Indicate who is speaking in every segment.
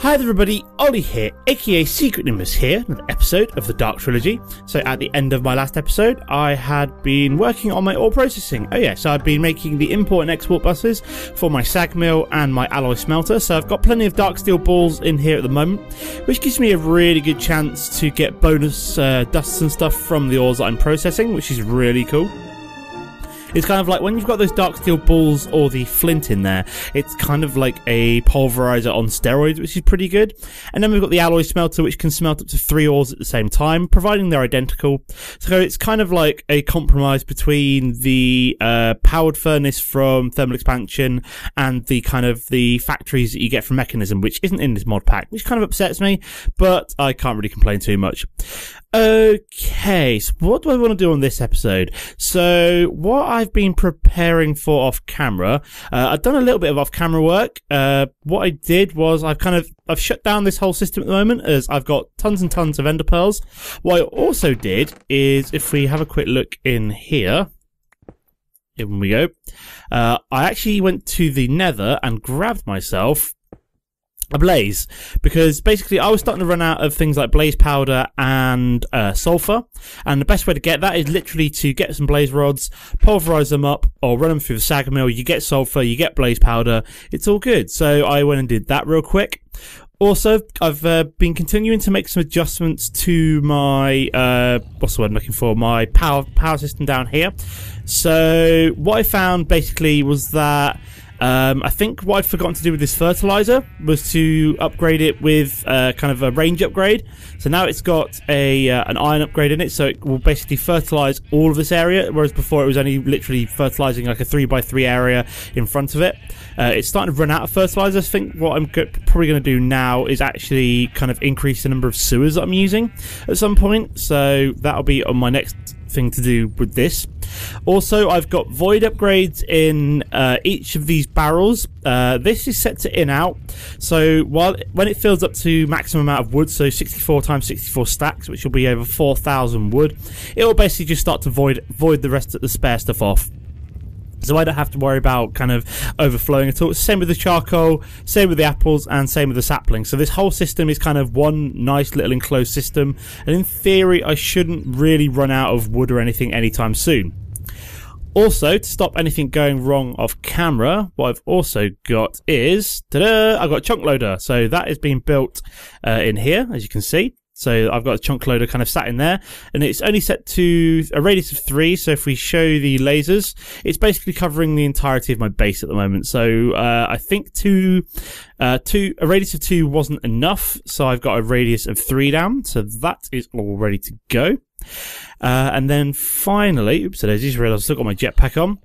Speaker 1: Hi there everybody, Ollie here, aka Secret Nimbus here, another episode of the Dark Trilogy. So at the end of my last episode, I had been working on my ore processing. Oh yeah, so I've been making the import and export buses for my sag mill and my alloy smelter. So I've got plenty of dark steel balls in here at the moment, which gives me a really good chance to get bonus dusts and stuff from the ores that I'm processing, which is really cool. It's kind of like when you've got those dark steel balls or the flint in there, it's kind of like a pulverizer on steroids, which is pretty good. And then we've got the alloy smelter, which can smelt up to 3 ores at the same time, providing they're identical. So it's kind of like a compromise between the powered furnace from thermal expansion and the kind of the factories that you get from Mechanism, which isn't in this mod pack, which kind of upsets me, but I can't really complain too much. Okay, so what do I want to do on this episode? So what I've been preparing for off camera, I've done a little bit of off camera work. What I did was I've shut down this whole system at the moment as I've got tons and tons of ender pearls. What I also did is, if we have a quick look in here, here we go, I actually went to the nether and grabbed myself a blaze, because basically I was starting to run out of things like blaze powder and sulfur, and the best way to get that is literally to get some blaze rods, pulverize them up, or run them through the sag mill. You get sulfur, you get blaze powder, it's all good. So I went and did that real quick. Also, I've been continuing to make some adjustments to my what's the word I'm looking for, my power system down here. So what I found basically was that I think what I'd forgotten to do with this fertilizer was to upgrade it with kind of a range upgrade. So now it's got an iron upgrade in it, so it will basically fertilize all of this area, whereas before it was only literally fertilizing like a 3x3 area in front of it. It's starting to run out of fertilizer. I think what I'm probably going to do now is actually kind of increase the number of sewers that I'm using at some point. So that'll be on my next thing to do with this. Also, I've got void upgrades in each of these barrels. This is set to in out, so when it fills up to maximum amount of wood, so 64 times 64 stacks, which will be over 4,000 wood, it will basically just start to void the rest of the spare stuff off. So I don't have to worry about kind of overflowing at all. Same with the charcoal, same with the apples, and same with the saplings. So this whole system is kind of one nice little enclosed system. And in theory, I shouldn't really run out of wood or anything anytime soon. Also, to stop anything going wrong off camera, what I've also got is, ta-da, I've got a chunk loader. So that is being built in here, as you can see. So I've got a chunk loader kind of sat in there, and it's only set to a radius of 3. So if we show the lasers, it's basically covering the entirety of my base at the moment. So I think a radius of 2 wasn't enough, so I've got a radius of 3 down. So that is all ready to go. And then finally, oops, I just realised I've still got my jetpack on.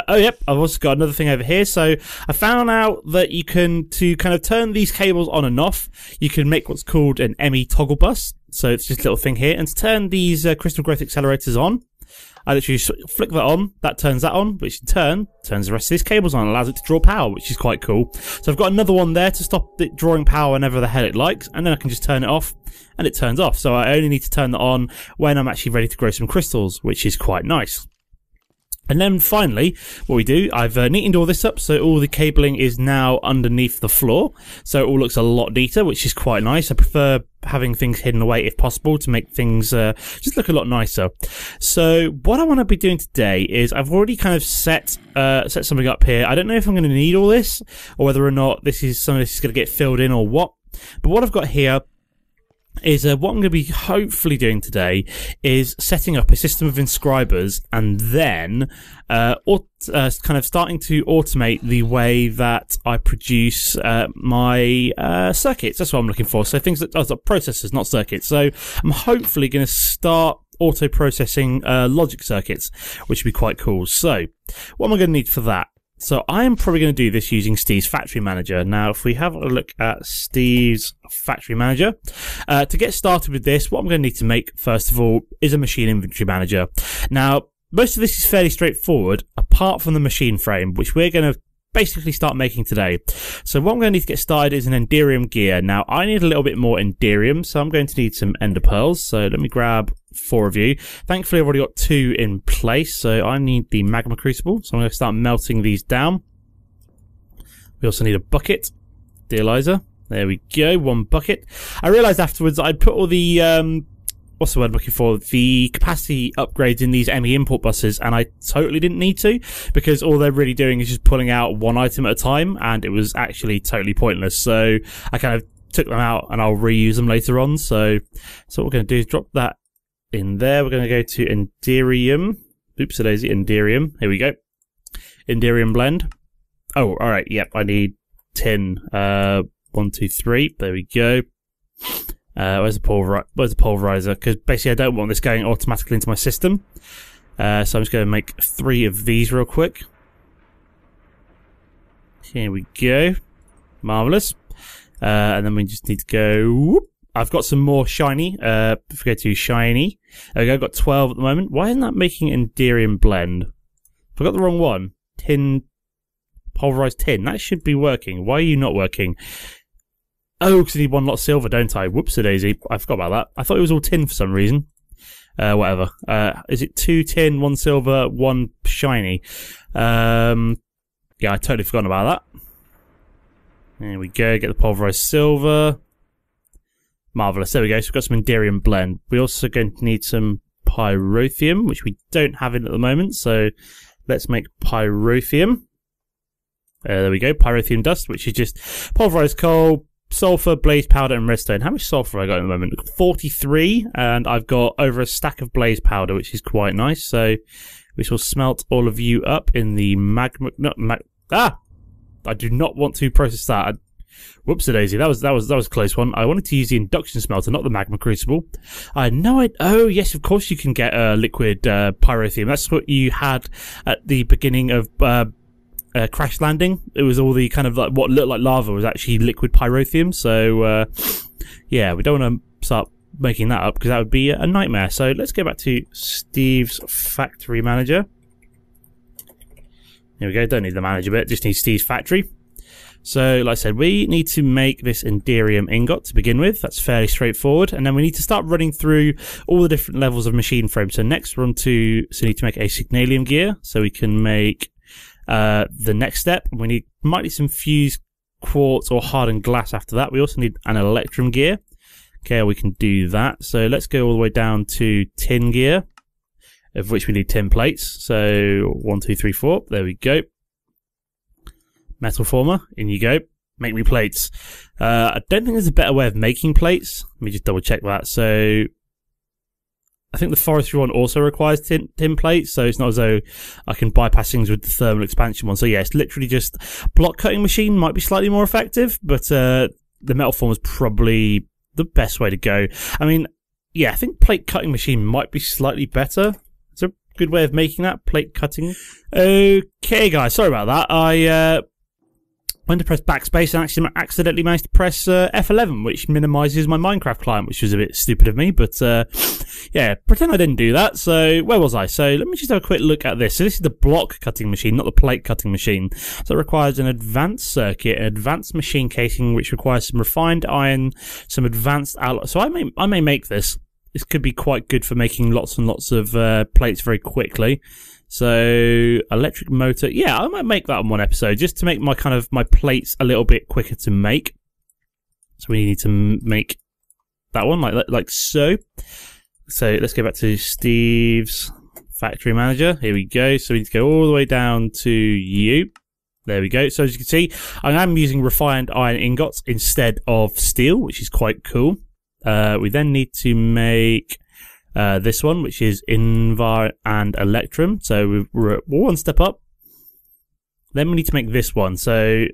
Speaker 1: Oh yep, I've also got another thing over here. So I found out that you can, to kind of turn these cables on and off, you can make what's called an ME toggle bus. So it's just a little thing here, and to turn these crystal growth accelerators on, I literally flick that on, that turns that on, which in turn turns the rest of these cables on, allows it to draw power, which is quite cool. So I've got another one there to stop it drawing power whenever the hell it likes, and then I can just turn it off, and it turns off. So I only need to turn that on when I'm actually ready to grow some crystals, which is quite nice. And then finally, what we do, I've neatened all this up, so all the cabling is now underneath the floor, so it all looks a lot neater, which is quite nice. I prefer having things hidden away if possible to make things just look a lot nicer. So what I want to be doing today is, I've already kind of set something up here. I don't know if I'm going to need all this, or whether or not some of this is going to get filled in or what, but what I've got here is what I'm going to be hopefully doing today is setting up a system of inscribers, and then kind of starting to automate the way that I produce my circuits. That's what I'm looking for. So things that are processors, not circuits. So I'm hopefully going to start auto processing logic circuits, which would be quite cool. So what am I going to need for that? So I am probably going to do this using Steve's Factory Manager. Now, if we have a look at Steve's Factory Manager, to get started with this, what I'm going to need to make, first of all, is a machine inventory manager. Now, most of this is fairly straightforward, apart from the machine frame, which we're going to basically start making today. So what I'm going to need to get started is an Enderium gear. Now, I need a little bit more Enderium, so I'm going to need some Ender Pearls. So let me grab 4 of you. Thankfully, I've already got 2 in place, so I need the Magma Crucible. So I'm going to start melting these down. We also need a bucket, dealyzer, There we go, 1 bucket. I realised afterwards I'd put all the, what's the word I'm looking for? The capacity upgrades in these ME import buses, and I totally didn't need to, because all they're really doing is just pulling out one item at a time, and it was actually totally pointless. So I kind of took them out, and I'll reuse them later on. So what we're going to do is drop that in there. We're going to go to Enderium. Oops, a daisy, Enderium. Here we go. Enderium blend. Oh, alright, yep, I need tin. 1, 2, 3. There we go. Where's the pulverizer? Because basically I don't want this going automatically into my system. So I'm just going to make 3 of these real quick. Here we go. Marvellous. And then we just need to go... Whoop. I've got some more shiny. If we go to shiny. There we go, I've got 12 at the moment. Why isn't that making Enderium blend? I got the wrong one. Tin... Pulverized tin. That should be working. Why are you not working? Oh, because I need 1 lot of silver, don't I? Whoops-a-daisy. I forgot about that. I thought it was all tin for some reason. Whatever. Is it 2 tin, 1 silver, 1 shiny? Yeah, I totally forgot about that. There we go. Get the pulverized silver. Marvellous. There we go. So we've got some Enderium blend. We're also going to need some pyrotheum, which we don't have in at the moment. So let's make pyrotheum. There we go. Pyrotheum dust, which is just pulverized coal, sulfur, blaze powder, and redstone. How much sulfur have I got at the moment? 43, and I've got over a stack of blaze powder, which is quite nice. So we shall smelt all of you up in the magma. I do not want to process that. Whoops-a-daisy. That was a close one. I wanted to use the induction smelter, not the magma crucible. I know it. Oh yes, of course you can get liquid pyrotheum. That's what you had at the beginning of. Crash Landing. It was all the kind of like what looked like lava was actually liquid pyrotheum. So yeah, we don't want to start making that up because that would be a nightmare. So let's go back to Steve's factory manager. Here we go. Don't need the manager bit. Just need Steve's factory. So like I said, we need to make this Enderium ingot to begin with. That's fairly straightforward. And then we need to start running through all the different levels of machine frame. So next we need to make a signalium gear so we can make the next step. We might need some fused quartz or hardened glass after that. We also need an electrum gear. Okay, we can do that. So let's go all the way down to tin gear, of which we need 10 plates. So 1, 2, 3, 4. There we go. Metal former, in you go. Make me plates. I don't think there's a better way of making plates. Let me just double check that. So I think the forestry one also requires tin plates, so it's not as though I can bypass things with the thermal expansion one. So yeah, it's literally just block cutting machine might be slightly more effective, but the metal form is probably the best way to go. I mean, yeah, I think plate cutting machine might be slightly better. It's a good way of making that, plate cutting. Okay, guys, sorry about that. I went to press backspace and actually accidentally managed to press F11, which minimises my Minecraft client, which was a bit stupid of me, but yeah, pretend I didn't do that. So where was I? So let me just have a quick look at this. So this is the block cutting machine, not the plate cutting machine. So it requires an advanced circuit, an advanced machine casing, which requires some refined iron, some advanced alloy. So I may make this. This could be quite good for making lots and lots of plates very quickly. So electric motor, yeah, I might make that in one episode just to make my plates a little bit quicker to make. So we need to make that one like so. So let's go back to Steve's factory manager. Here we go. So we need to go all the way down to you. There we go. So as you can see, I am using refined iron ingots instead of steel, which is quite cool. We then need to make this one, which is Invar and Electrum. So we're one step up. Then we need to make this one. So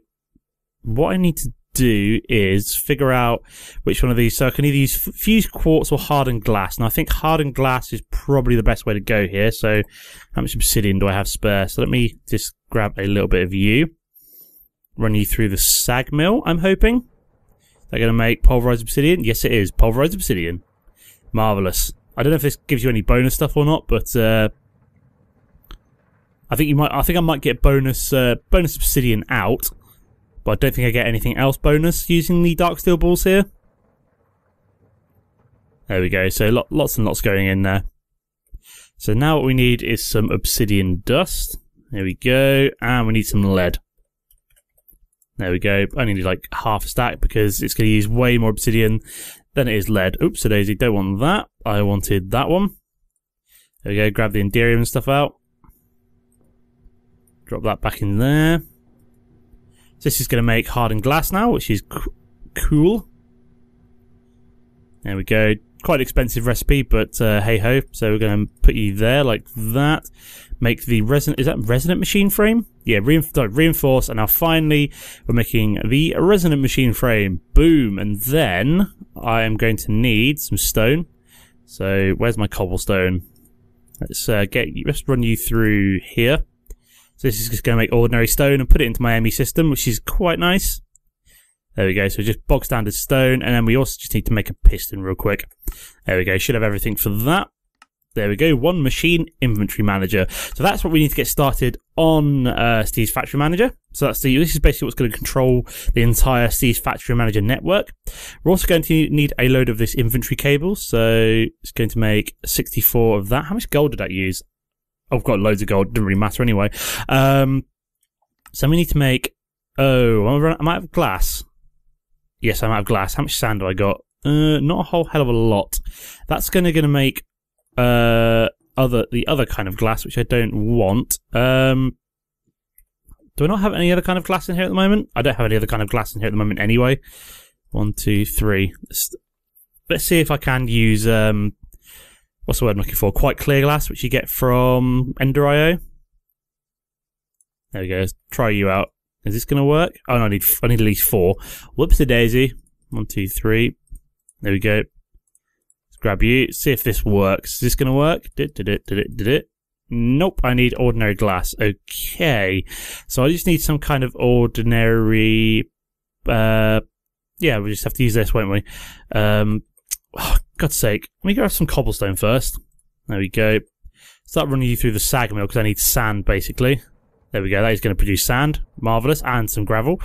Speaker 1: what I need to do is figure out which one of these. So I can either use fused quartz or hardened glass. And I think hardened glass is probably the best way to go here. So how much obsidian do I have spare? So let me just grab a little bit of you. Run you through the sag mill, I'm hoping. They're going to make pulverized obsidian? Yes, it is. Pulverized obsidian. Marvellous. I don't know if this gives you any bonus stuff or not, but I think I might get bonus obsidian out, but I don't think I get anything else bonus using the dark steel balls here. There we go. So lots and lots going in there. So now what we need is some obsidian dust. There we go, and we need some lead. There we go. I only need like half a stack because it's going to use way more obsidian than it is lead. Oops, so daisy, don't want that. I wanted that one. There we go, grab the Enderium and stuff out. Drop that back in there. So this is going to make hardened glass now, which is cool. There we go. Quite an expensive recipe, but hey ho. So we're going to put you there like that. Make the resonant. Is that resonant machine frame? Yeah, reinforce. And now finally, we're making the resonant machine frame. Boom. And then I am going to need some stone. So where's my cobblestone? Let's run you through here. So this is just going to make ordinary stone and put it into my ME system, which is quite nice. There we go, so just bog standard stone, and then we also just need to make a piston real quick. There we go, should have everything for that. There we go, one machine inventory manager. So that's what we need to get started on Steve's Factory Manager. So this is basically what's going to control the entire Steve's Factory Manager network. We're also going to need a load of this inventory cable, so it's going to make 64 of that. How much gold did that use? I've got loads of gold, doesn't really matter anyway. So we need to make, am I out of glass? Yes, I'm out of glass. How much sand do I got? Not a whole hell of a lot. That's going to make the other kind of glass, which I don't want. Do I not have any other kind of glass in here at the moment? I don't have any other kind of glass in here at the moment anyway. 1, 2, 3. Let's see if I can use what's the word I'm looking for? Quite clear glass, which you get from Ender.io. There we go. Let's try you out. Is this going to work? Oh, no, I need at least 4. Whoops-a-daisy. 1, 2, 3. There we go. Let's grab you. See if this works. Is this going to work? Did it? Nope. I need ordinary glass. Okay. So I just need some kind of ordinary. Yeah, we just have to use this, won't we? Oh, God's sake. Let me grab some cobblestone first. There we go. Start running you through the sag mill because I need sand, basically. There we go. That is going to produce sand. Marvellous. And some gravel.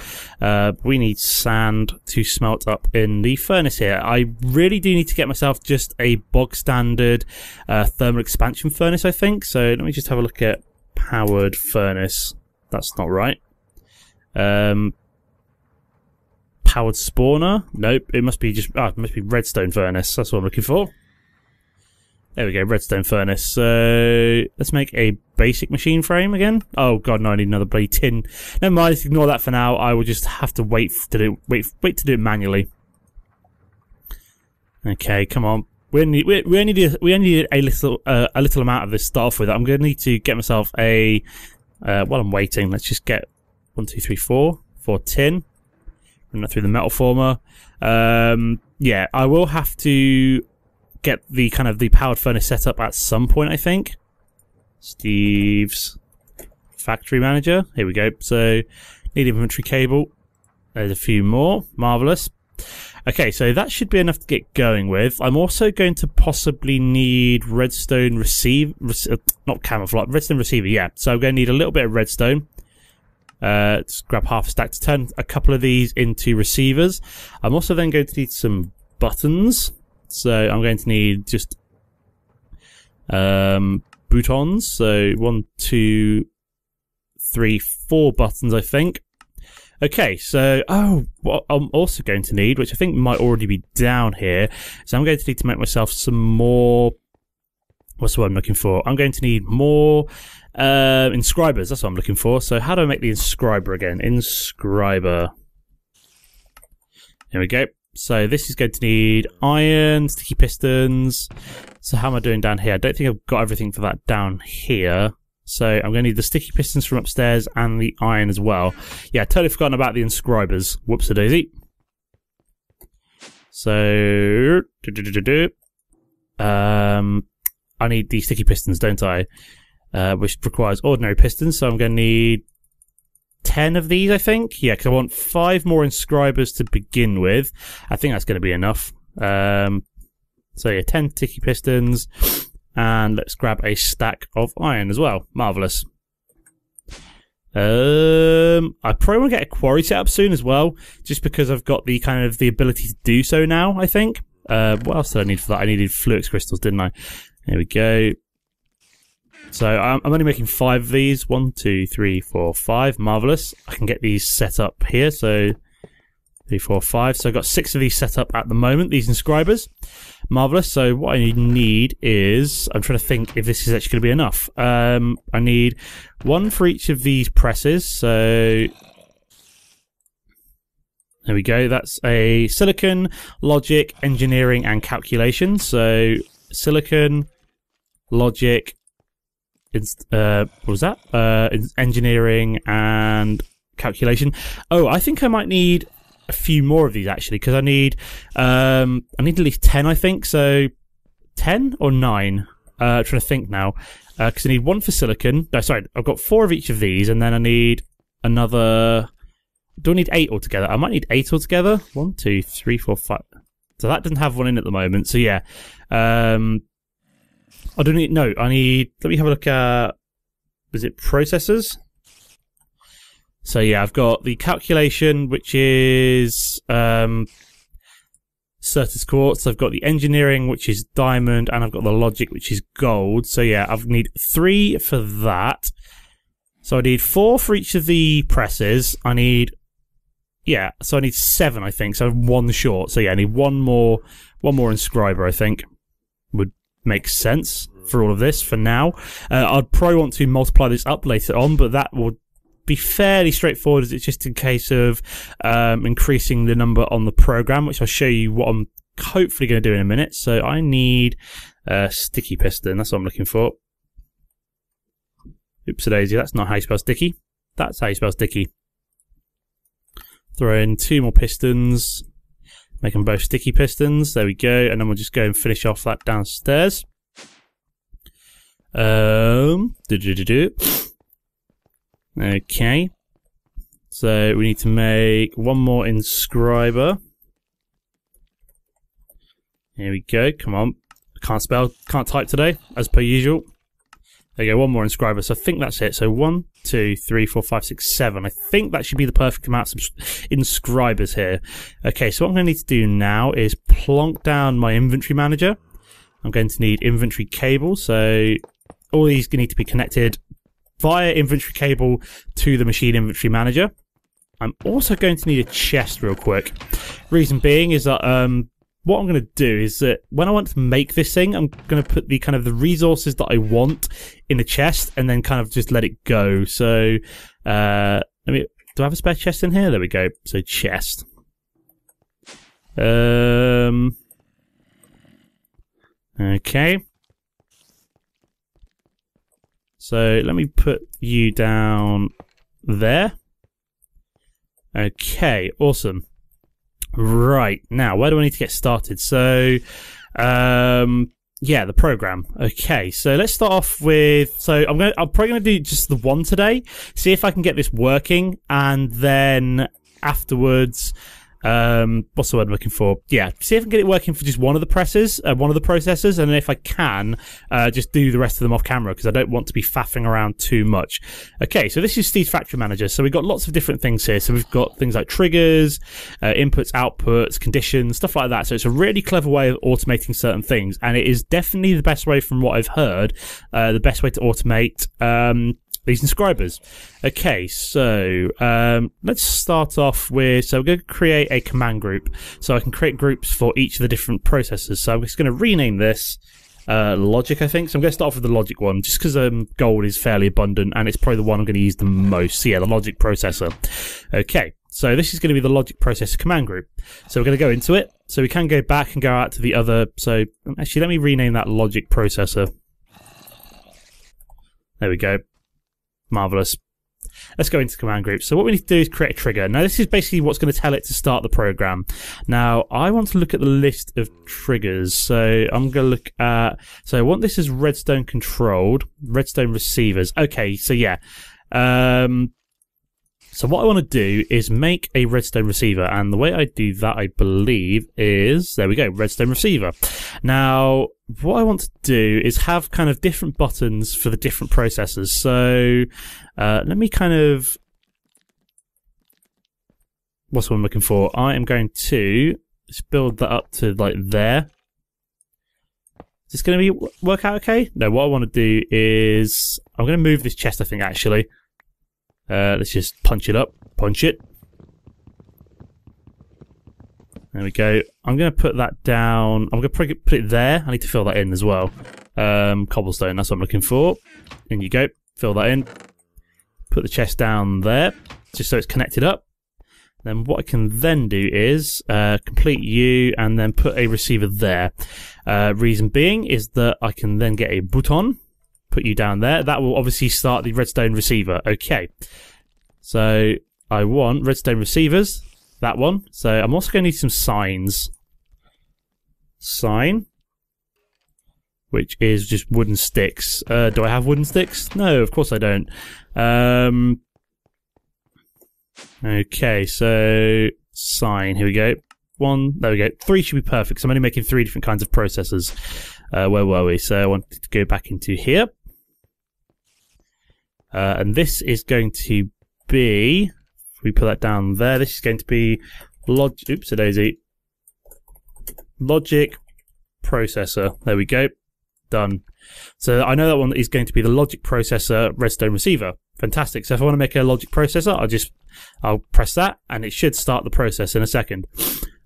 Speaker 1: We need sand to smelt up in the furnace here. I really do need to get myself just a bog standard thermal expansion furnace, I think. So let me just have a look at powered furnace. That's not right. Powered spawner? Nope. It must be redstone furnace. That's what I'm looking for. There we go, redstone furnace. So let's make a basic machine frame again. Oh god, no, I need another bloody tin. Never mind, let's ignore that for now. I will just have to wait to do it manually. Okay, come on. We only need a little amount of this to start off with. I'm going to need to get myself a while I'm waiting. Let's just get 1, 2, 3, 4 tin. Run that through the metal former. Yeah, I will have to get the powered furnace set up at some point, I think. Steve's Factory Manager. Here we go. So, need inventory cable. There's a few more. Marvellous. Okay, so that should be enough to get going with. I'm also going to possibly need redstone not camouflage, redstone receiver, yeah. So I'm going to need a little bit of redstone. Just grab half a stack to turn a couple of these into receivers. I'm also then going to need some buttons. So I'm going to need just boutons. So 1, 2, 3, 4 buttons, I think. Okay, so what I'm also going to need, which I think might already be down here, so I'm going to need to make myself some more. What's the word I'm looking for? I'm going to need more inscribers. That's what I'm looking for. So how do I make the inscriber again? Inscriber. Here we go. So this is going to need iron, sticky pistons. So how am I doing down here? I don't think I've got everything for that down here. So I'm going to need the sticky pistons from upstairs and the iron as well. Yeah, totally forgotten about the inscribers. Whoops-a-daisy. So I need the sticky pistons, don't I? Which requires ordinary pistons. So I'm going to need 10 of these, I think. Yeah, because I want 5 more inscribers to begin with. I think that's going to be enough. So yeah, 10 sticky pistons. And let's grab a stack of iron as well. Marvellous. I probably want to get a quarry set up soon as well, just because I've got the the ability to do so now, I think. What else did I need for that? I needed fluix crystals, didn't I? There we go. So I'm only making 5 of these. 1, 2, 3, 4, 5. Marvelous. I can get these set up here. So 3, 4, 5. So I've got 6 of these set up at the moment, these inscribers. Marvelous. So what I need is, I'm trying to think if this is actually going to be enough. I need 1 for each of these presses. So there we go. That's a silicon, logic, engineering, and calculation. So silicon, logic, what was that? Engineering and calculation. Oh, I think I might need a few more of these actually, because I need at least 10, I think. So 10 or 9? Trying to think now, because I need 1 for silicon. No, sorry, I've got 4 of each of these, and then I need another. Do I need 8 altogether? I might need 8 altogether. 1, 2, 3, 4, 5. So that doesn't have one in at the moment. So yeah, I don't need. No, I need. Let me have a look at. Is it processors? So yeah, I've got the calculation, which is Certus quartz. I've got the engineering, which is diamond, and I've got the logic, which is gold. So yeah, I need 3 for that. So I need 4 for each of the presses. I need. Yeah, so I need 7, I think. So I'm 1 short. So yeah, I need one more inscriber, I think. Would make sense for all of this for now. I'd probably want to multiply this up later on, but that will be fairly straightforward, as it's just in case of increasing the number on the program, which I'll show you what I'm hopefully going to do in a minute. So I need a sticky piston. That's what I'm looking for. Oops-a-daisy, that's not how you spell sticky. That's how you spell sticky. Throw in 2 more pistons. Make them both sticky pistons. There we go. And then we'll just go and finish off that downstairs. Okay. So we need to make 1 more inscriber. Here we go. Come on. Can't spell, can't type today, as per usual. There you go, 1 more inscriber. So I think that's it. So 1, 2, 3, 4, 5, 6, 7. I think that should be the perfect amount of inscribers here. Okay, so what I'm going to need to do now is plonk down my inventory manager. I'm going to need inventory cable. So all these need to be connected via inventory cable to the machine inventory manager. I'm also going to need a chest real quick. Reason being is that what I'm going to do is that when I want to make this thing, I'm going to put the kind of the resources that I want in a chest and then kind of just let it go. So, let me, do I have a spare chest in here? There we go. So chest. Okay. So let me put you down there. Okay, awesome. Right, now, where do I need to get started? So, yeah, the program. Okay, so let's start off with, so I'm probably gonna do just the 1 today, see if I can get this working, and then afterwards, what's the word I'm looking for? Yeah, see if I can get it working for just one of the presses, one of the processors, and then if I can, just do the rest of them off camera, because I don't want to be faffing around too much. Okay, so this is Steve's Factory Manager. So we've got lots of different things here. So we've got things like triggers, inputs, outputs, conditions, stuff like that. So it's a really clever way of automating certain things, and it is definitely the best way, from what I've heard, the best way to automate these inscribers. Okay, so let's start off with, so we're going to create a command group, so I can create groups for each of the different processors. So I'm just going to rename this logic, I think. So I'm going to start off with the logic one, just because gold is fairly abundant and it's probably the one I'm going to use the most. So yeah, the logic processor. Okay, so this is going to be the logic processor command group. So we're going to go into it. So we can go back and go out to the other. So actually, let me rename that logic processor. There we go. Marvelous. Let's go into command group. So what we need to do is create a trigger. Now this is basically what's going to tell it to start the program. Now I want to look at the list of triggers. So I'm going to look at, so I want this as redstone controlled, redstone receivers. Okay, so yeah. So what I want to do is make a redstone receiver, and the way I do that, I believe, is, there we go, redstone receiver. Now, what I want to do is have kind of different buttons for the different processors. So, let me kind of, what's what I'm looking for? I am going to just build that up to like there. this going to work out okay? No, what I want to do is I'm going to move this chest, I think, actually. Let's just punch it up. Punch it. There we go. I'm going to put that down. I'm going to put it there. I need to fill that in as well. Cobblestone, that's what I'm looking for. In you go. Fill that in. Put the chest down there, just so it's connected up. Then what I can then do is complete you and then put a receiver there. Reason being is that I can then get a button, put you down there. That will obviously start the redstone receiver. Okay. So I want redstone receivers, that one. So I'm also going to need some signs. Sign, which is just wooden sticks. Do I have wooden sticks? No, of course I don't. Okay, so sign, here we go. One, there we go. 3 should be perfect, because I'm only making 3 different kinds of processors. Where were we? So I wanted to go back into here. And this is going to be, if we put that down there, this is going to be oops, a daisy. Logic processor. There we go. Done. So I know that one is going to be the logic processor redstone receiver. Fantastic. So if I want to make a logic processor, I'll press that and it should start the process in a second.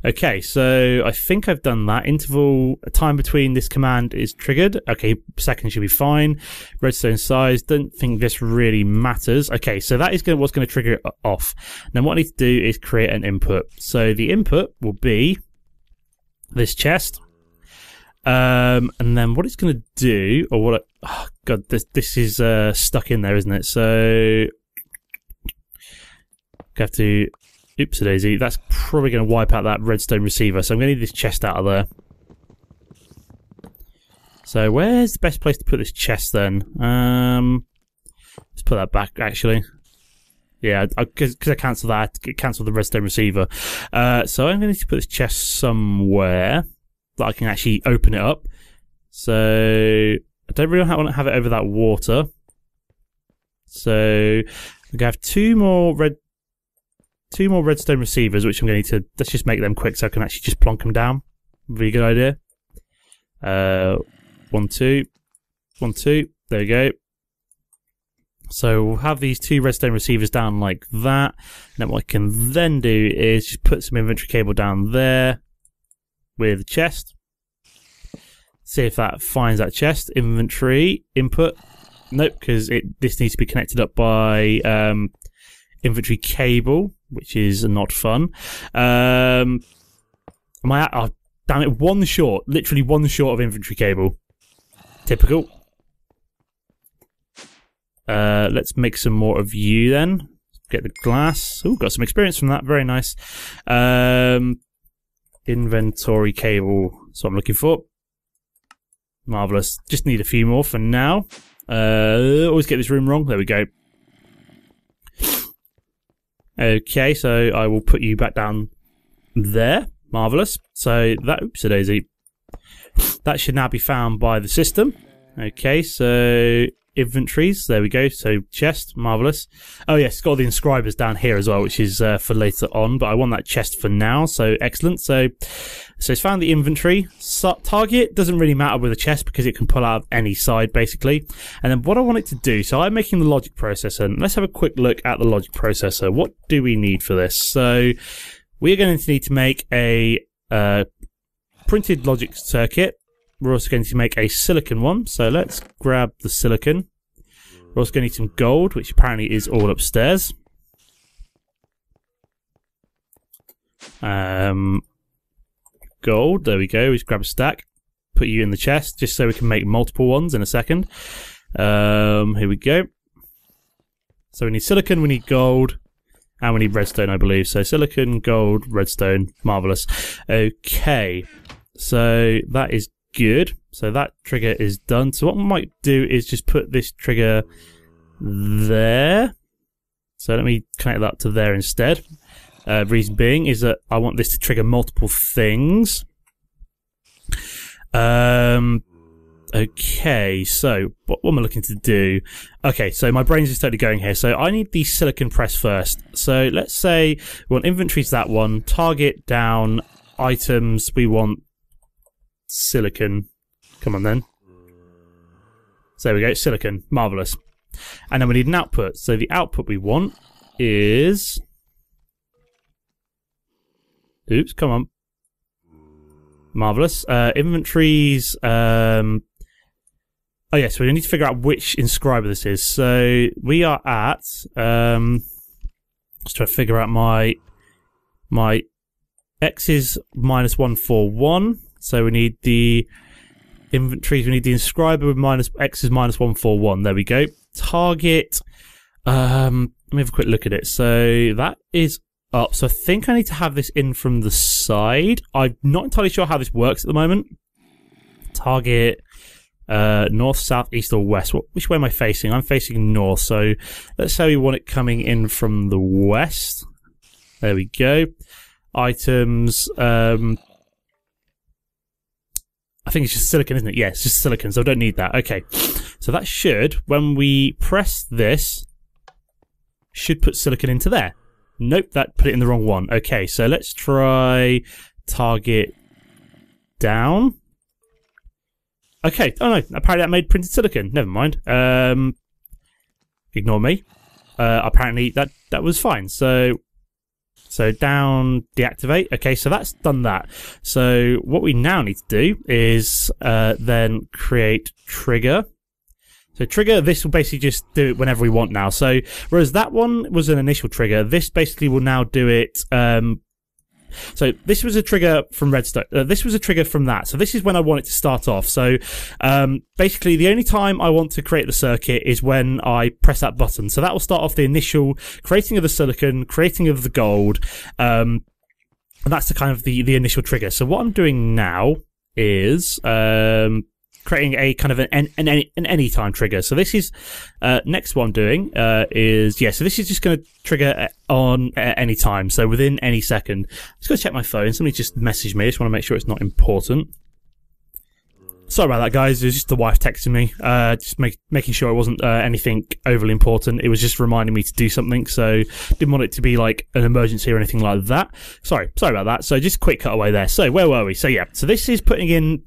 Speaker 1: Okay, so I think I've done that. Interval time between this command is triggered. Okay, second should be fine. Redstone size, don't think this really matters. Okay, so that is what's going to trigger it off. Now what I need to do is create an input. So the input will be this chest. And then what it's going to do, or what oh god, this is stuck in there, isn't it? So I have to, oops a daisy, that's probably going to wipe out that redstone receiver, so I'm going to need this chest out of there. So where's the best place to put this chest then? Let's put that back, actually. Yeah, because I cancelled that, it cancelled the redstone receiver. So I'm going to need to put this chest somewhere that I can actually open it up. So I don't really want to have it over that water. So I'm going to have two more redstone receivers, which I'm going to need to, let's just make them quick so I can actually just plonk them down. Really good idea. 1, 2, 1, 2. There we go. So we'll have these 2 redstone receivers down like that. And then what I can then do is just put some inventory cable down there with the chest. See if that finds that chest. Inventory input. Nope, because this needs to be connected up by inventory cable, which is not fun. Am I at, oh, damn it, one short. Literally one short of inventory cable. Typical. Let's make some more of you then. Get the glass. Ooh, got some experience from that. Very nice. Inventory cable. That's what I'm looking for. Marvellous. Just need a few more for now. Always get this room wrong. There we go. Okay, so I will put you back down there. Marvellous. So that, oops a daisy. That should now be found by the system. Okay, so inventories, there we go. So chest, marvellous. Oh yes, it's got the inscribers down here as well, which is for later on, but I want that chest for now, so excellent. So it's found the inventory. Target doesn't really matter with a chest because it can pull out of any side basically. And then what I want it to do, so I'm making the logic processor, and let's have a quick look at the logic processor. What do we need for this? So we're going to need to make a printed logic circuit. We're also going to make a silicon one, so let's grab the silicon. We're also going to need some gold, which apparently is all upstairs. Gold, there we go. We just grab a stack, put you in the chest, just so we can make multiple ones in a second. Here we go. So we need silicon, we need gold, and we need redstone, I believe. So silicon, gold, redstone, marvellous. Okay, so that is good. So that trigger is done. So what we might do is just put this trigger there. So let me connect that to there instead. Reason being is that I want this to trigger multiple things. Okay, so what am I looking to do? Okay, so my brain's just totally going here. So I need the silicon press first. So let's say we want inventories, that one, target down, items, we want silicon. Come on then. So there we go, silicon. Marvellous. And then we need an output. So the output we want is... Oops, come on. Marvellous. Inventories... Oh yeah, so we need to figure out which inscriber this is. So we are at... let's try to figure out my X is -141. So we need the inventories, we need the inscriber with X is -141. There we go. Target. Let me have a quick look at it. So that is up. So I think I need to have this in from the side. I'm not entirely sure how this works at the moment. Target. North, south, east, or west. Which way am I facing? I'm facing north, so let's say we want it coming in from the west. There we go. Items, I think it's just silicon, isn't it? Yeah, it's just silicon, so I don't need that. Okay, so that should, when we press this, should put silicon into there. Nope, that put it in the wrong one. Okay, so let's try target down. Okay, oh no, apparently that made printed silicon. Never mind. Ignore me. Apparently that was fine. So down, deactivate. Okay, so that's done that. So what we now need to do is then create trigger. So trigger, this will basically just do it whenever we want now. So whereas that one was an initial trigger, this basically will now do it... So this was a trigger from Redstone. This was a trigger from that. So this is when I want it to start off. So basically the only time I want to create the circuit is when I press that button. So that will start off the initial creating of the silicon, creating of the gold. And that's the kind of the initial trigger. So what I'm doing now is creating a kind of an anytime trigger. So this is next one I'm doing is so this is just going to trigger on any time, so within any second. Just going to check my phone. Somebody just messaged me. I just want to make sure it's not important. Sorry about that, guys. It was just the wife texting me, just making sure it wasn't anything overly important. It was just reminding me to do something, so didn't want it to be like an emergency or anything like that. Sorry about that. So just a quick cutaway there. So where were we? So yeah, so this is putting in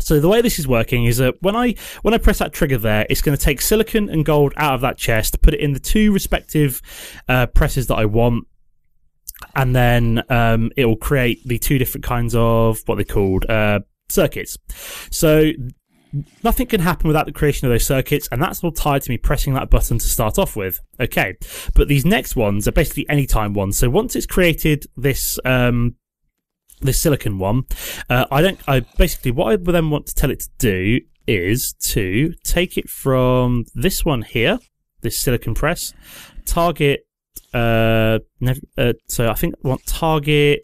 Speaker 1: So the way this is working is that when I press that trigger there, it's going to take silicon and gold out of that chest, put it in the two respective presses that I want, and then it will create the two different kinds of what they're called circuits. So nothing can happen without the creation of those circuits, and that's all tied to me pressing that button to start off with. Okay, but these next ones are basically anytime ones. So once it's created this silicon one, I basically what I then want to tell it to do is to take it from this one here, this silicon press, target, so I think I want target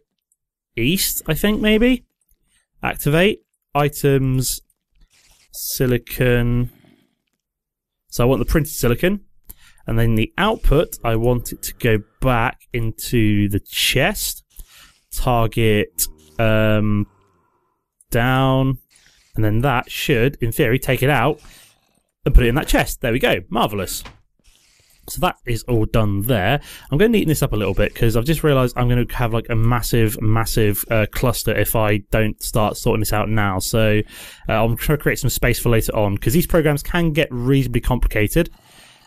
Speaker 1: east, I think maybe, activate, items, silicon, so I want the printed silicon, and then the output, I want it to go back into the chest, target down, and then that should, in theory, take it out and put it in that chest. There we go. Marvellous. So that is all done there. I'm going to neaten this up a little bit because I've just realised I'm going to have like a massive cluster if I don't start sorting this out now. So I'm trying to create some space for later on because these programs can get reasonably complicated.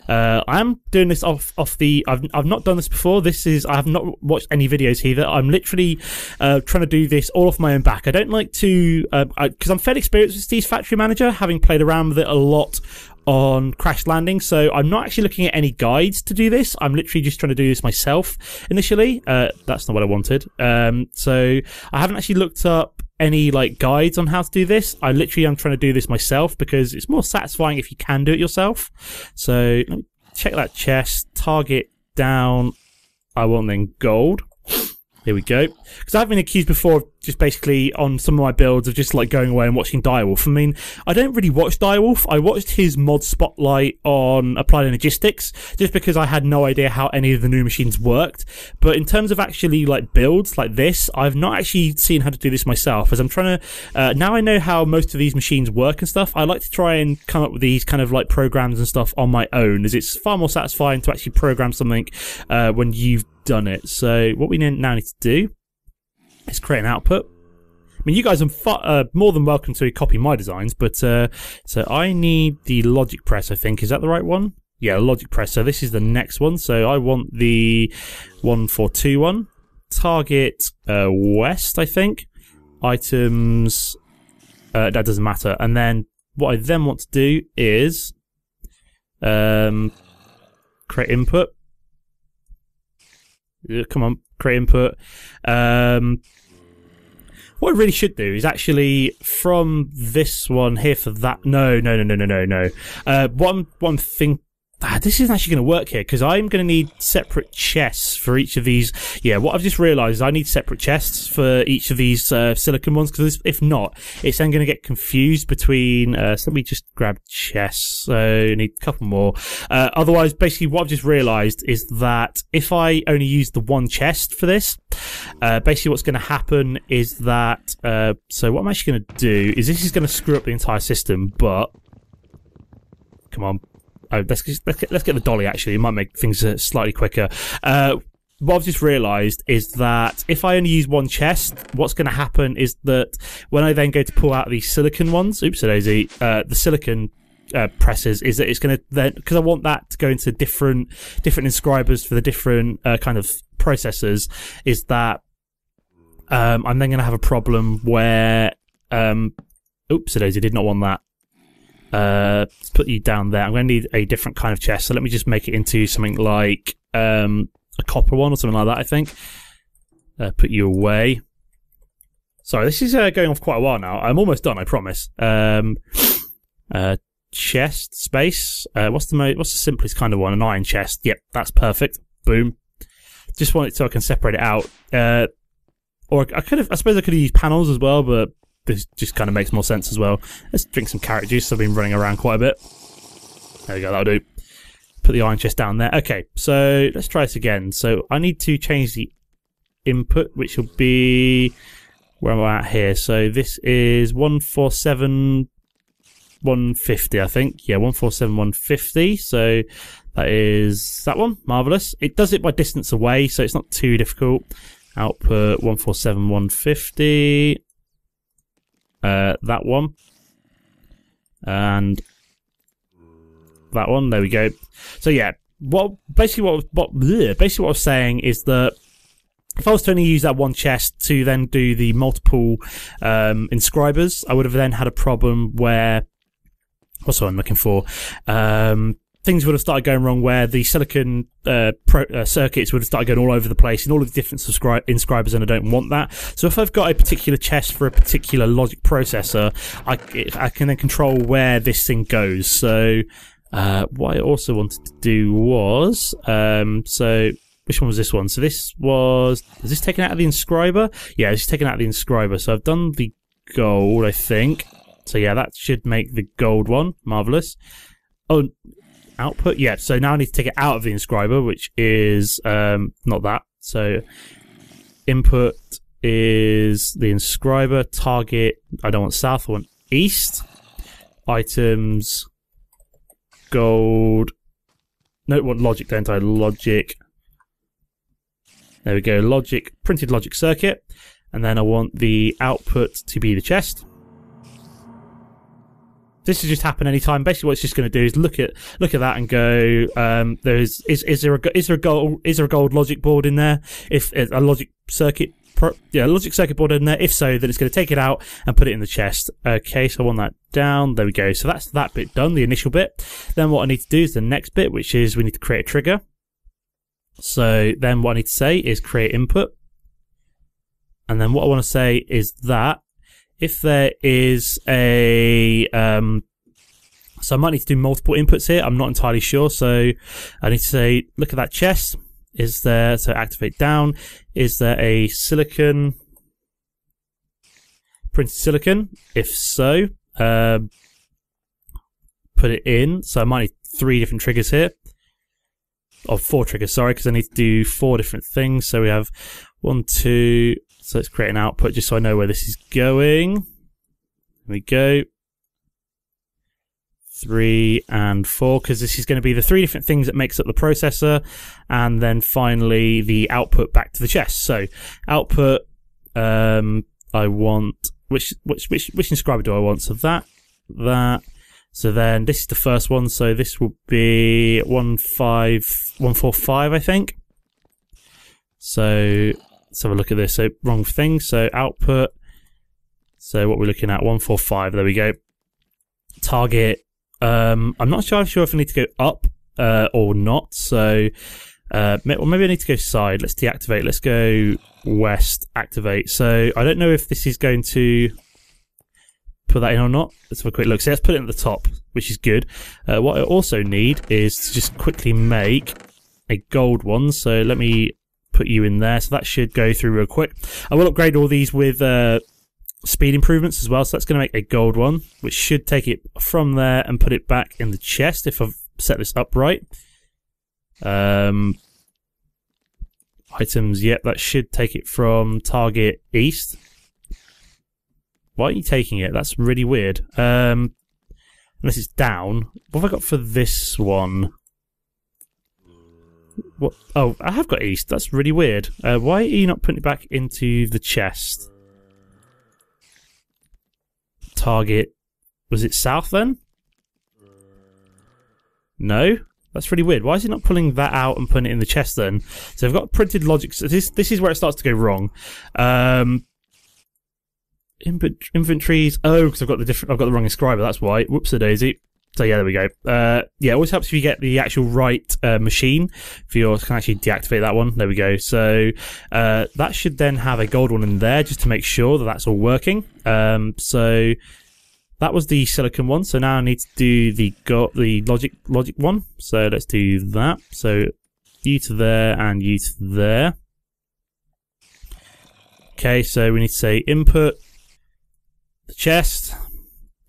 Speaker 1: I'm doing this off the. I've not done this before. I have not watched any videos either. I'm literally trying to do this all off my own back. I don't like to because I'm fairly experienced with Steve's Factory Manager, having played around with it a lot on Crash Landing. So I'm not actually looking at any guides to do this. I'm literally just trying to do this myself initially. That's not what I wanted. So I haven't actually looked up any like guides on how to do this. I'm trying to do this myself because it's more satisfying if you can do it yourself. So let me check that chest, target down, I want then gold. Here we go. Because I've been accused before of just basically on some of my builds of just like going away and watching Direwolf. I mean, I don't really watch Direwolf. I watched his mod spotlight on Applied Energistics just because I had no idea how any of the new machines worked. But in terms of actually like builds like this, I've not actually seen how to do this myself. As I'm trying to, now I know how most of these machines work and stuff. I like to try and come up with these kind of like programs and stuff on my own, as it's far more satisfying to actually program something when you've done it. So what we now need to do is create an output, I mean, you guys are more than welcome to copy my designs, but so I need the logic press, I think. Is that the right one? Yeah, logic press. So this is the next one. So I want the 1421. Target west, I think. Items, that doesn't matter. And then what I then want to do is create input. Come on, create input. What I really should do is actually from this one here for that. No. One thing. This isn't actually going to work here because I'm going to need separate chests for each of these. Yeah, what I've just realised is I need separate chests for each of these silicon ones, because if not, it's then going to get confused between. So let me just grab chests. So I need a couple more. Otherwise, basically, what I've just realised is that if I only use the one chest for this, basically what's going to happen is that. So what I'm actually going to do is this is going to screw up the entire system, but come on. Oh, let's get the dolly, actually. It might make things slightly quicker. What I've just realised is that if I only use one chest, what's going to happen is that when I then go to pull out these silicon ones, the silicon presses, is that it's going to then, because I want that to go into different inscribers for the different kind of processors, is that I'm then going to have a problem where, oopsie-daisy, did not want that. Let's put you down there. I'm going to need a different kind of chest, so let me just make it into something like a copper one or something like that, I think. Put you away. Sorry, this is going off quite a while now. I'm almost done, I promise. Chest space. What's the simplest kind of one? An iron chest. Yep, that's perfect. Boom. Just want it so I can separate it out. Or I suppose I could have used panels as well, but this just kind of makes more sense as well. Let's drink some carrot juice. I've been running around quite a bit. There we go, that'll do. Put the iron chest down there. Okay, so let's try this again. So I need to change the input, which will be... Where am I at here? So this is 147,150, I think. Yeah, 147,150. So that is that one. Marvellous. It does it by distance away, so it's not too difficult. Output 147,150. That one, and that one. There we go. So yeah, basically what I was saying is that if I was to only use that one chest to then do the multiple inscribers, I would have then had a problem where what's what I'm looking for. Things would have started going wrong where the silicon circuits would have started going all over the place in all of the different inscribers, and I don't want that. So if I've got a particular chest for a particular logic processor, I can then control where this thing goes. So what I also wanted to do was, so which one was this one? So this was, is this taken out of the inscriber? Yeah, this is taken out of the inscriber. So I've done the gold, I think. So yeah, that should make the gold one. Marvellous. Oh, output, yeah, so now I need to take it out of the inscriber, which is not that. So input is the inscriber. Target, I don't want south, I want east. Items, gold. No, I want logic, don't I? Logic. There we go, logic, printed logic circuit. And then I want the output to be the chest. This will just happen anytime. Basically, what it's just going to do is look at that and go. Is there a gold logic board in there? If a logic circuit, logic circuit board in there. If so, then it's going to take it out and put it in the chest. Okay, so I want that down. There we go. So that's that bit done, the initial bit. Then what I need to do is the next bit, which is we need to create a trigger. So then what I need to say is create input, and then what I want to say is that. If there is a, so I might need to do multiple inputs here. I'm not entirely sure. So I need to say, look at that chest. Is there, so activate down. Is there a silicon, printed silicon? If so, put it in. So I might need 3 different triggers here. Or 4 triggers, sorry, because I need to do 4 different things. So we have 1, 2, so let's create an output just so I know where this is going. There we go. 3 and 4, because this is going to be the 3 different things that makes up the processor, and then finally the output back to the chest. So output, I want which inscriber do I want? So that. So then this is the first one. So this will be 145, I think. So let's have a look at this. So wrong thing. So output. So what we're looking at 145. There we go. Target. I'm not sure if I need to go up or not. So maybe I need to go side. Let's deactivate. Let's go west. Activate. So I don't know if this is going to put that in or not. Let's have a quick look. So let's put it at the top, which is good. What I also need is to just quickly make a gold one. So let me put you in there. So that should go through real quick. I will upgrade all these with speed improvements as well. So that's going to make a gold one, which should take it from there and put it back in the chest if I've set this up right. Items, yep, that should take it from target east. Why are you taking it? That's really weird. Unless it's down. What have I got for this one? What? Oh, I have got east. That's really weird. Why are you not putting it back into the chest? Target. Was it south then? No? That's really weird. Why is it not pulling that out and putting it in the chest then? So I've got printed logic. So this is where it starts to go wrong. Inventories. Oh, because I've got the wrong inscriber. That's why. Whoops-a-daisy. So yeah, there we go. Yeah, it always helps if you get the actual right machine for yours. Can actually deactivate that one. There we go. So that should then have a gold one in there just to make sure that that's all working. So that was the silicon one. So now I need to do the logic one. So let's do that. So you to there and you to there. Okay, so we need to say input the chest,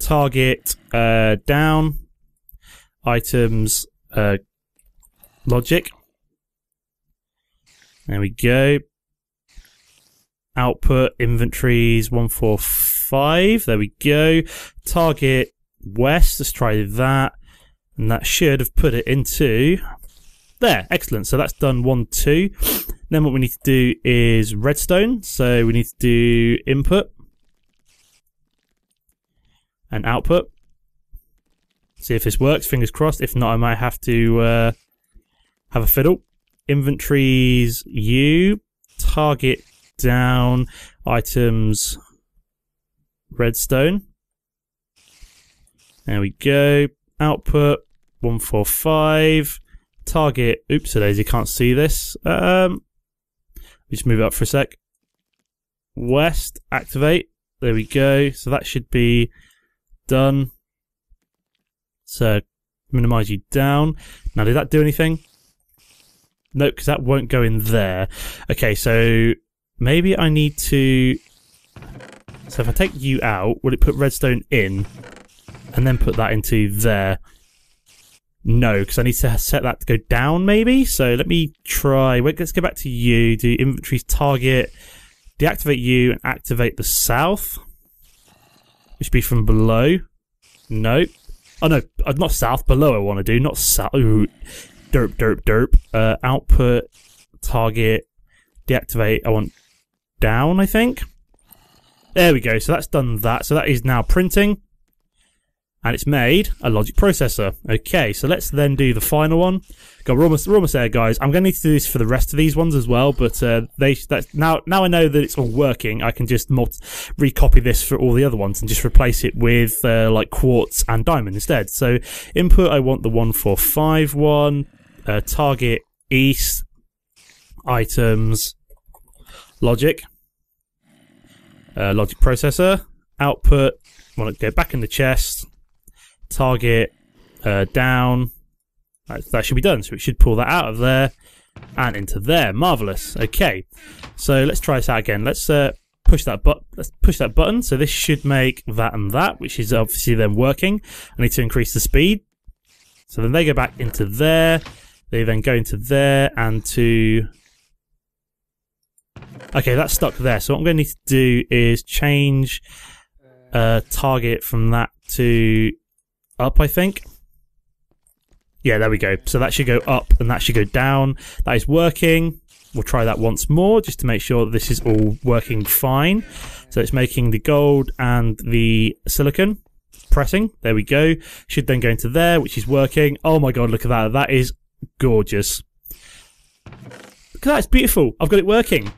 Speaker 1: target down, items logic. There we go. Output inventories 145. There we go. Target west. Let's try that, and that should have put it into there. Excellent. So that's done 1, 2. Then what we need to do is redstone. So we need to do input and output. See if this works. Fingers crossed. If not, I might have to have a fiddle. Inventories U, target down, items redstone. There we go. Output 145. Target. Oops, a daisy, can't see this. Just move it up for a sec. West, activate. There we go. So that should be done. So minimize you down. Now, did that do anything? No, because that won't go in there. Okay, so maybe I need to. So if I take you out, will it put redstone in and then put that into there? No, because I need to set that to go down maybe. So let me try. Wait, let's go back to you. Do inventories target, deactivate you and activate the south. Which should be from below. No. Oh no, not south. Below I want to do, not south. Ooh, derp. Output target deactivate. I want down, I think. There we go. So that's done that. So that is now printing. And it's made a logic processor. Okay, so let's then do the final one. God, we're almost there, guys. I'm going to need to do this for the rest of these ones as well, but now I know that it's all working. I can just recopy this for all the other ones and just replace it with like quartz and diamond instead. So input, I want the 145 one. Target east. Items. Logic. Logic processor. Output. I want to go back in the chest. Target down. That should be done. So it should pull that out of there and into there. Marvelous. Okay, so let's try this out again. Let's push that button. So this should make that and that, which is obviously then working. I need to increase the speed. So then they go back into there. They then go into there and to. Okay, that's stuck there. So what I'm going to need to do is change target from that to up, I think. Yeah, there we go. So that should go up and that should go down. That is working. We'll try that once more just to make sure that this is all working fine. So it's making the gold and the silicon. Pressing. There we go. Should then go into there, which is working. Oh my god, look at that. That is gorgeous. Look at that. It's beautiful. I've got it working.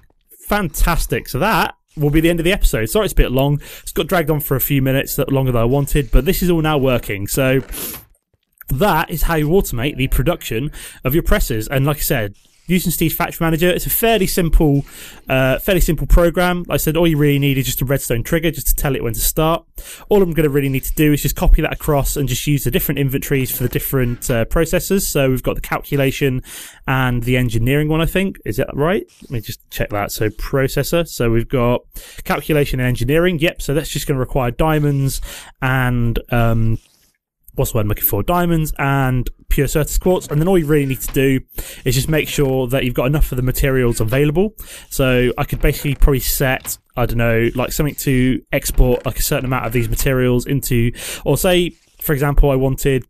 Speaker 1: Fantastic. So that will be the end of the episode. Sorry it's a bit long. It's got dragged on for a few minutes, longer than I wanted, but this is all now working. So that is how you automate the production of your presses. And like I said, using Steve's Factory Manager, it's a fairly simple program. Like I said, all you really need is just a redstone trigger just to tell it when to start. All I'm going to really need to do is just copy that across and just use the different inventories for the different processors. So we've got the calculation and the engineering one, I think. Is that right? Let me just check that. So processor. So we've got calculation and engineering. Yep. So that's just going to require diamonds and what's the word I'm looking for? Diamonds and pure Certus quartz. And then all you really need to do is just make sure that you've got enough of the materials available. So I could basically probably set, I don't know, like something to export like a certain amount of these materials into, or say, for example, I wanted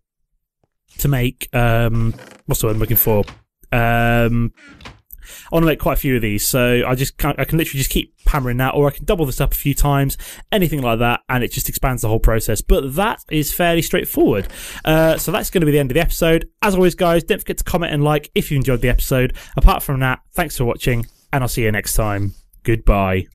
Speaker 1: to make, what's the word I'm looking for? I want to make quite a few of these, so I can literally just keep hammering that, or I can double this up a few times, anything like that, and it just expands the whole process. But that is fairly straightforward. So that's going to be the end of the episode. As always, guys, don't forget to comment and like if you enjoyed the episode. Apart from that, thanks for watching, and I'll see you next time. Goodbye.